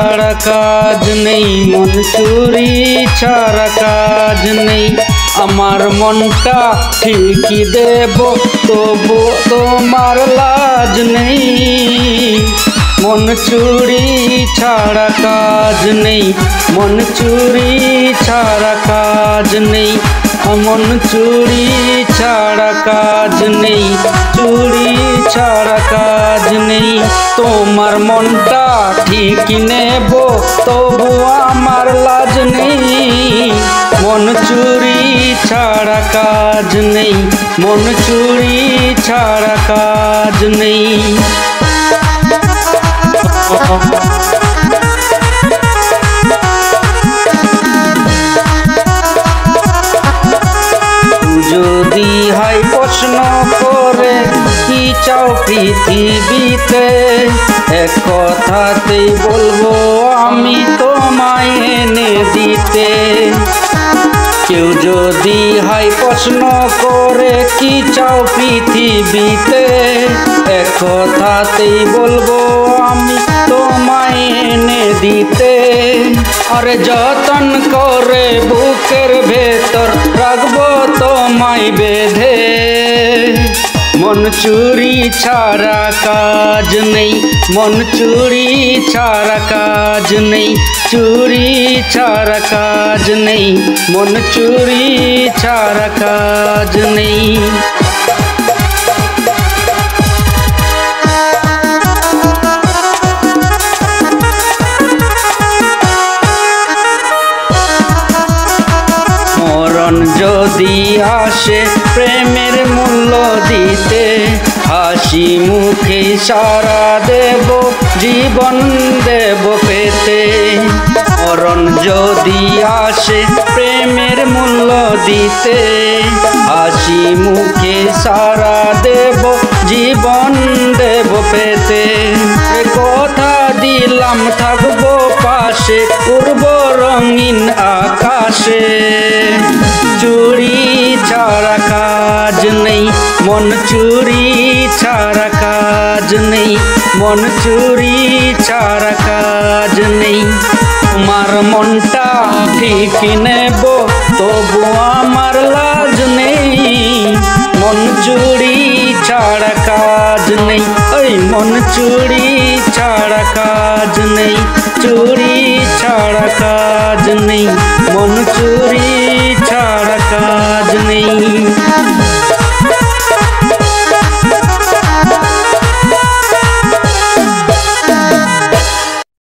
ছাড়া কাজ নেই, মন চুরি ছাড়া কাজ নেই। আমার মনটা ঠিকই দেব, তবু তোমার লাজ নেই। মন চুরি ছাড়া কাজ নেই, মন চুরি ছাড়া কাজ নেই। মন চুরি ছাড়া কাজ নেই, চুরি ছাড়া কাজ নেই। তোমার মনটা ঠিক নেব, তবু আমার লাজ নেই। মন চুরি ছাড়া কাজ নেই, মন চুরি ছাড়া কাজ নেই। যদি হয় প্রশ্ন করে কি চাও পৃথিবীতে, এক কথাতেই বলবো আমি তোমায় এনে দিতে। কেউ যদি হয় প্রশ্ন করে কি চাও পৃথিবীতে, এক কথাতেই বলবো আমি তোমায় এনে দিতে। আরে যতন করে বুকের ভেতর রাখবো তোমায় বেঁধে। মন চুরি ছাড়া কাজ নেই, মন চুরি ছাড়া কাজ নেই, চুরি ছাড়া কাজ নেই, মন চুরি ছাড়া কাজ নেই। মরণ যদি আসে প্রেমের মূল্য দিতে, হাসি মুখে সারা দেব, জীবন দেব পেতে। মরণ যদি আসে প্রেমের মূল্য দিতে, হাসি মুখে সারা দেব, জীবন দেব পেতে। কথা দিলাম থাকবো পাশে, উড়ব রঙিন আকাশে। চুরি ছাড়া কাজ নেই, মন চুরি ছাড়া কাজ নেই, মন চুরি ছাড়া কাজ নেই। তোমার মনটা ঠিক নেব, তবু আমার লাজ নেই। মন চুরি ছাড়া কাজ নেই, ওই মন চুরি ছাড়া কাজ নেই, চুরি ছাড়া কাজ নেই, মন চুরি ছাড়া কাজ নেই।